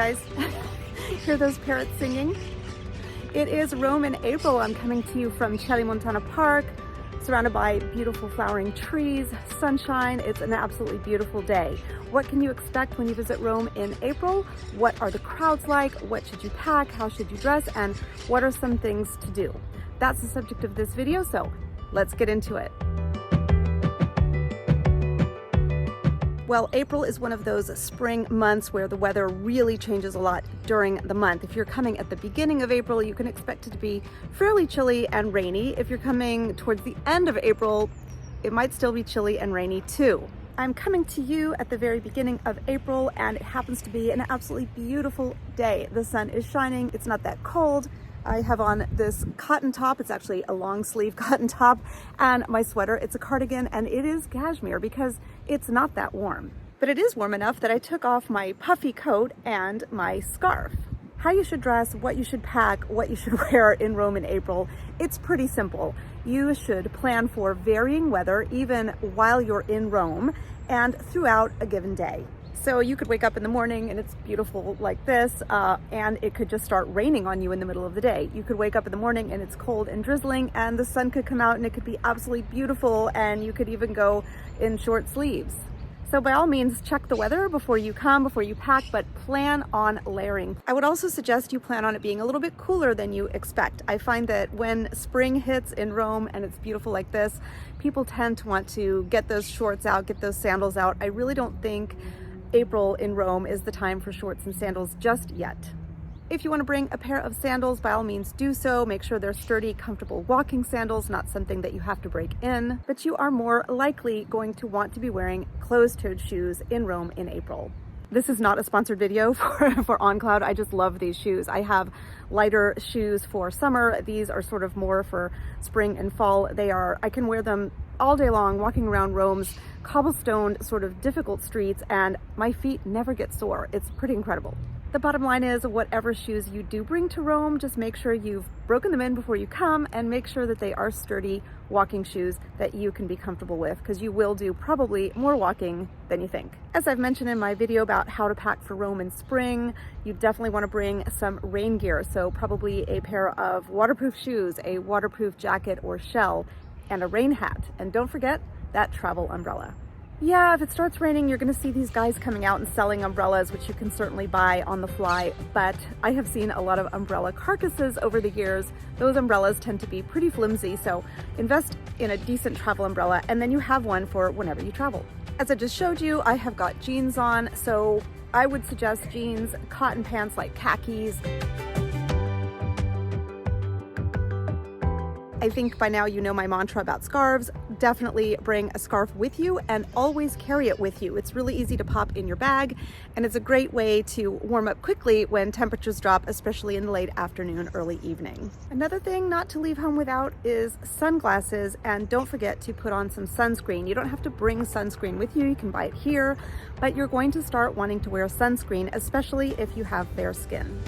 guys hear those parrots singing? It is Rome in April. I'm coming to you from Celimontana Park, surrounded by beautiful flowering trees, sunshine. It's an absolutely beautiful day. What can you expect when you visit Rome in April? What are the crowds like? What should you pack? How should you dress? And what are some things to do? That's the subject of this video, so let's get into it. Well, April is one of those spring months where the weather really changes a lot during the month. If you're coming at the beginning of April, you can expect it to be fairly chilly and rainy. If you're coming towards the end of April, it might still be chilly and rainy too. I'm coming to you at the very beginning of April, and it happens to be an absolutely beautiful day. The sun is shining, it's not that cold. I have on this cotton top. It's actually a long sleeve cotton top, and my sweater. It's a cardigan, and it is cashmere because it's not that warm. But it is warm enough that I took off my puffy coat and my scarf. How you should dress, what you should pack, what you should wear in Rome in April, it's pretty simple. You should plan for varying weather even while you're in Rome and throughout a given day. So you could wake up in the morning and it's beautiful like this, and it could just start raining on you in the middle of the day. You could wake up in the morning and it's cold and drizzling, and the sun could come out and it could be absolutely beautiful, and you could even go in short sleeves. So by all means, check the weather before you come, before you pack, but plan on layering. I would also suggest you plan on it being a little bit cooler than you expect. I find that when spring hits in Rome and it's beautiful like this, people tend to want to get those shorts out, get those sandals out. I really don't think April in Rome is the time for shorts and sandals just yet. If you want to bring a pair of sandals, by all means do so. Make sure they're sturdy, comfortable walking sandals, not something that you have to break in. But you are more likely going to want to be wearing closed-toed shoes in Rome in April. This is not a sponsored video for OnCloud. I just love these shoes. I have lighter shoes for summer. These are sort of more for spring and fall. I can wear them all day long walking around Rome's cobblestone sort of difficult streets, and my feet never get sore. It's pretty incredible. The bottom line is, whatever shoes you do bring to Rome, just make sure you've broken them in before you come, and make sure that they are sturdy walking shoes that you can be comfortable with, because you will do probably more walking than you think. As I've mentioned in my video about how to pack for Rome in spring, you definitely want to bring some rain gear. So probably a pair of waterproof shoes, a waterproof jacket or shell, and a rain hat. And don't forget that travel umbrella. Yeah, if it starts raining, you're going to see these guys coming out and selling umbrellas, which you can certainly buy on the fly, but I have seen a lot of umbrella carcasses over the years. Those umbrellas tend to be pretty flimsy, so invest in a decent travel umbrella, and then you have one for whenever you travel. As I just showed you, I have got jeans on, so I would suggest jeans, cotton pants like khakis. I think by now you know my mantra about scarves. Definitely bring a scarf with you and always carry it with you. It's really easy to pop in your bag, and it's a great way to warm up quickly when temperatures drop, especially in the late afternoon, early evening. Another thing not to leave home without is sunglasses, and don't forget to put on some sunscreen. You don't have to bring sunscreen with you, you can buy it here, but you're going to start wanting to wear sunscreen, especially if you have fair skin.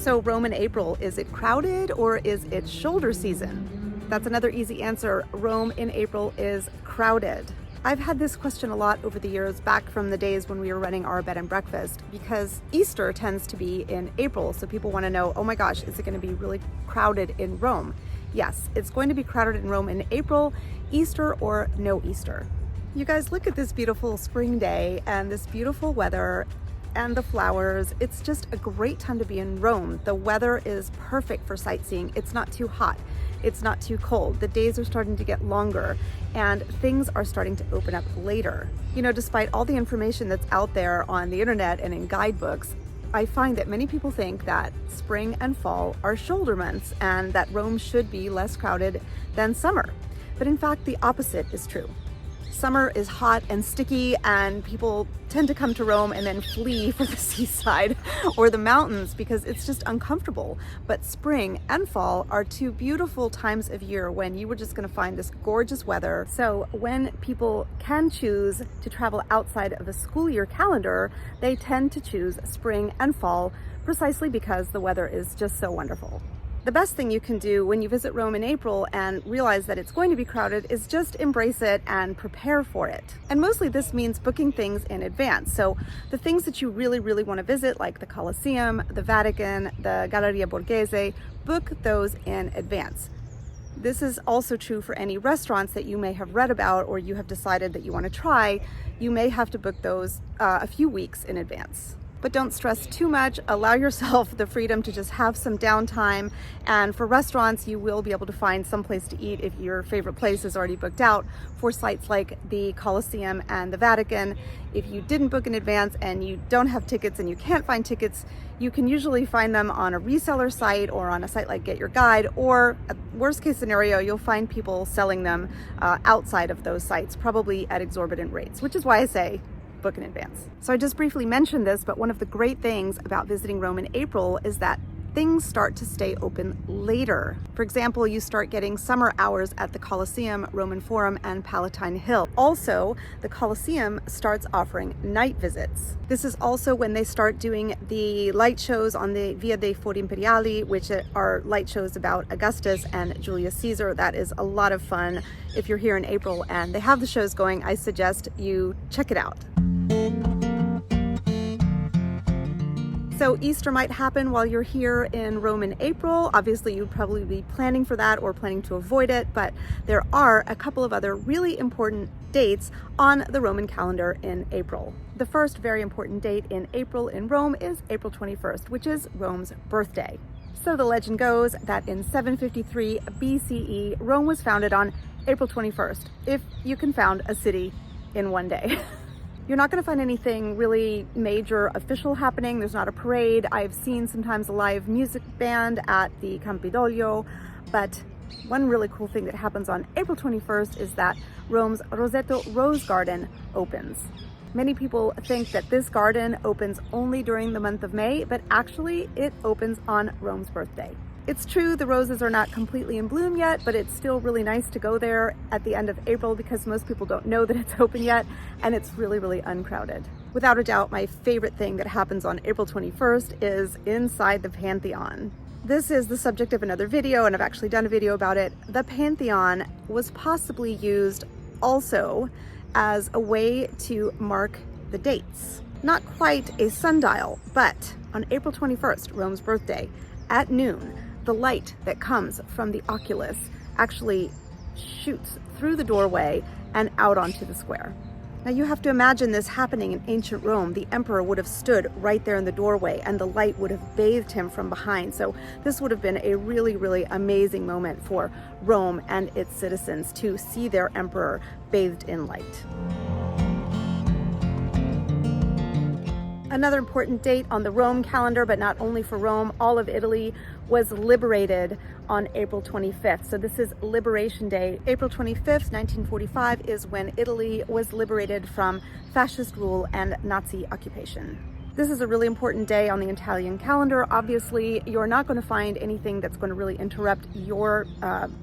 So Rome in April, is it crowded or is it shoulder season? That's another easy answer. Rome in April is crowded. I've had this question a lot over the years, back from the days when we were running our bed and breakfast, because Easter tends to be in April. So people want to know, oh my gosh, is it going to be really crowded in Rome? Yes, it's going to be crowded in Rome in April, Easter or no Easter. You guys, look at this beautiful spring day and this beautiful weather and the flowers. It's just a great time to be in Rome. The weather is perfect for sightseeing. It's not too hot. It's not too cold. The days are starting to get longer and things are starting to open up later. You know, despite all the information that's out there on the internet and in guidebooks, I find that many people think that spring and fall are shoulder months and that Rome should be less crowded than summer. But in fact, the opposite is true. Summer is hot and sticky, and people tend to come to Rome and then flee for the seaside or the mountains because it's just uncomfortable. But spring and fall are two beautiful times of year when you were just going to find this gorgeous weather. So when people can choose to travel outside of a school year calendar, they tend to choose spring and fall precisely because the weather is just so wonderful. The best thing you can do when you visit Rome in April and realize that it's going to be crowded is just embrace it and prepare for it. And mostly this means booking things in advance. So the things that you really want to visit, like the Colosseum, the Vatican, the Galleria Borghese, book those in advance. This is also true for any restaurants that you may have read about or you have decided that you want to try. You may have to book those a few weeks in advance. But don't stress too much. Allow yourself the freedom to just have some downtime. And for restaurants, you will be able to find some place to eat if your favorite place is already booked out for sites like the Colosseum and the Vatican. If you didn't book in advance and you don't have tickets and you can't find tickets, you can usually find them on a reseller site or on a site like Get Your Guide, or worst case scenario, you'll find people selling them outside of those sites, probably at exorbitant rates, which is why I say book in advance. So I just briefly mentioned this, but one of the great things about visiting Rome in April is that things start to stay open later. For example, you start getting summer hours at the Colosseum, Roman Forum, and Palatine Hill. Also, the Colosseum starts offering night visits. This is also when they start doing the light shows on the Via dei Fori Imperiali, which are light shows about Augustus and Julius Caesar. That is a lot of fun. If you're here in April and they have the shows going, I suggest you check it out. So Easter might happen while you're here in Rome in April. Obviously, you'd probably be planning for that or planning to avoid it, but there are a couple of other really important dates on the Roman calendar in April. The first very important date in April in Rome is April 21st, which is Rome's birthday. So the legend goes that in 753 BCE, Rome was founded on April 21st, if you can found a city in one day. You're not going to find anything really major official happening. There's not a parade. I've seen sometimes a live music band at the Campidoglio, but one really cool thing that happens on April 21st is that Rome's Rosetto Rose Garden opens. Many people think that this garden opens only during the month of May, but actually it opens on Rome's birthday. It's true the roses are not completely in bloom yet, but it's still really nice to go there at the end of April because most people don't know that it's open yet, and it's really uncrowded. Without a doubt, my favorite thing that happens on April 21st is inside the Pantheon. This is the subject of another video, and I've actually done a video about it. The Pantheon was possibly used also as a way to mark the dates. Not quite a sundial, but on April 21st, Rome's birthday, at noon, the light that comes from the oculus actually shoots through the doorway and out onto the square. Now you have to imagine this happening in ancient Rome. The emperor would have stood right there in the doorway and the light would have bathed him from behind. So this would have been a really amazing moment for Rome and its citizens to see their emperor bathed in light. Another important date on the Rome calendar, but not only for Rome, all of Italy was liberated on April 25th. So this is Liberation Day. April 25th, 1945 is when Italy was liberated from fascist rule and Nazi occupation. This is a really important day on the Italian calendar. Obviously, you're not going to find anything that's going to really interrupt your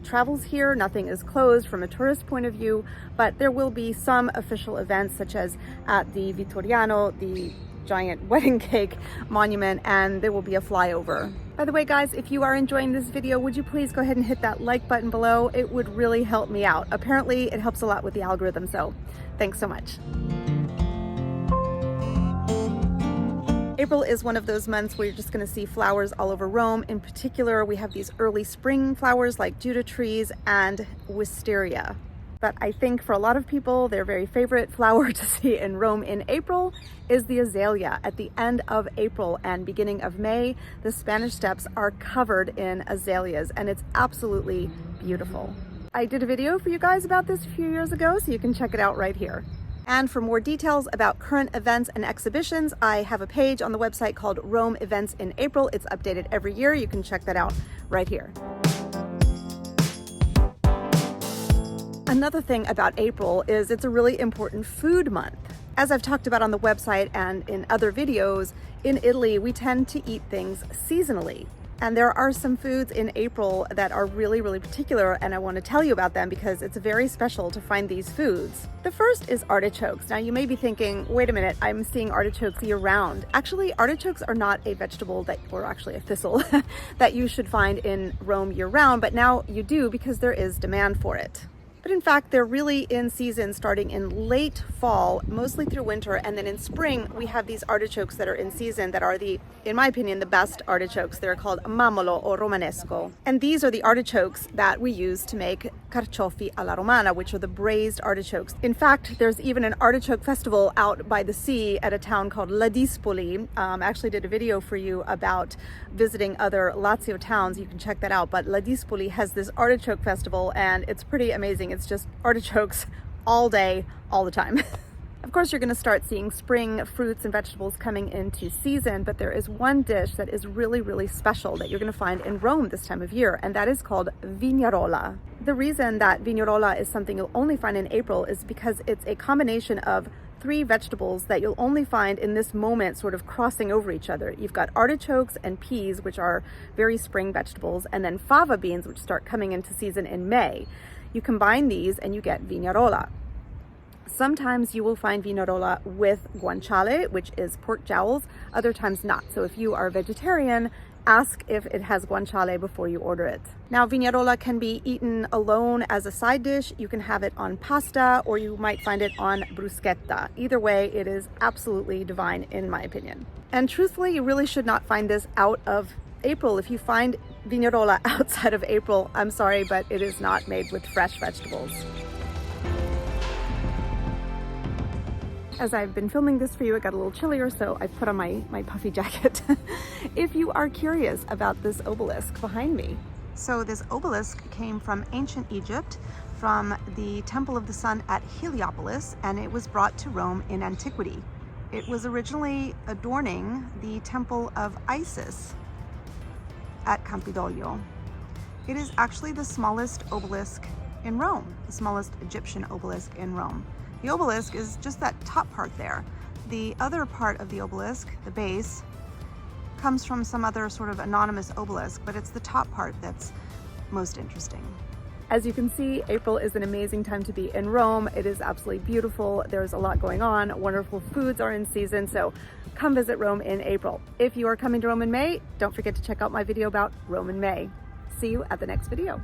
travels here. Nothing is closed from a tourist point of view, but there will be some official events such as at the Vittoriano, the giant wedding cake monument, and there will be a flyover. By the way, guys, if you are enjoying this video, would you please go ahead and hit that like button below? It would really help me out. Apparently, it helps a lot with the algorithm, so thanks so much. April is one of those months where you're just going to see flowers all over Rome. In particular, we have these early spring flowers like Judah trees and wisteria. But I think for a lot of people, their very favorite flower to see in Rome in April is the azalea. At the end of April and beginning of May, the Spanish Steps are covered in azaleas, and it's absolutely beautiful. I did a video for you guys about this a few years ago, so you can check it out right here. And for more details about current events and exhibitions, I have a page on the website called Rome Events in April. It's updated every year. You can check that out right here. Another thing about April is it's a really important food month. As I've talked about on the website and in other videos, in Italy, we tend to eat things seasonally. And there are some foods in April that are really, really particular, and I want to tell you about them because it's very special to find these foods. The first is artichokes. Now you may be thinking, wait a minute, I'm seeing artichokes year round. Actually, artichokes are not a vegetable or actually a thistle that you should find in Rome year round, but now you do because there is demand for it. But in fact, they're really in season starting in late fall, mostly through winter. And then in spring, we have these artichokes that are in season that are in my opinion, the best artichokes. They're called mamolo or romanesco. And these are the artichokes that we use to make carciofi alla romana, which are the braised artichokes. In fact, there's even an artichoke festival out by the sea at a town called Ladispoli. I actually did a video for you about visiting other Lazio towns. You can check that out. But Ladispoli has this artichoke festival and it's pretty amazing. It's just artichokes all day, all the time. Of course, you're going to start seeing spring fruits and vegetables coming into season, but there is one dish that is really, really special that you're going to find in Rome this time of year, and that is called vignarola. The reason that vignarola is something you'll only find in April is because it's a combination of 3 vegetables that you'll only find in this moment sort of crossing over each other. You've got artichokes and peas, which are very spring vegetables, and then fava beans, which start coming into season in May. You combine these and you get vignarola. Sometimes you will find vignarola with guanciale, which is pork jowls, other times not. So if you are a vegetarian, ask if it has guanciale before you order it. Now, vignarola can be eaten alone as a side dish. You can have it on pasta, or you might find it on bruschetta. Either way, it is absolutely divine in my opinion. And truthfully, you really should not find this out of April. If you find vignarola outside of April, I'm sorry, but it is not made with fresh vegetables. As I've been filming this for you, it got a little chillier, so I've put on my puffy jacket. If you are curious about this obelisk behind me. So this obelisk came from ancient Egypt, from the Temple of the Sun at Heliopolis, and it was brought to Rome in antiquity. It was originally adorning the Temple of Isis at Campidoglio. It is actually the smallest obelisk in Rome, the smallest Egyptian obelisk in Rome. The obelisk is just that top part there. The other part of the obelisk, the base, comes from some other sort of anonymous obelisk, but it's the top part that's most interesting. As you can see, April is an amazing time to be in Rome. It is absolutely beautiful. There's a lot going on. Wonderful foods are in season, so come visit Rome in April. If you are coming to Rome in May, don't forget to check out my video about Rome in May. See you at the next video.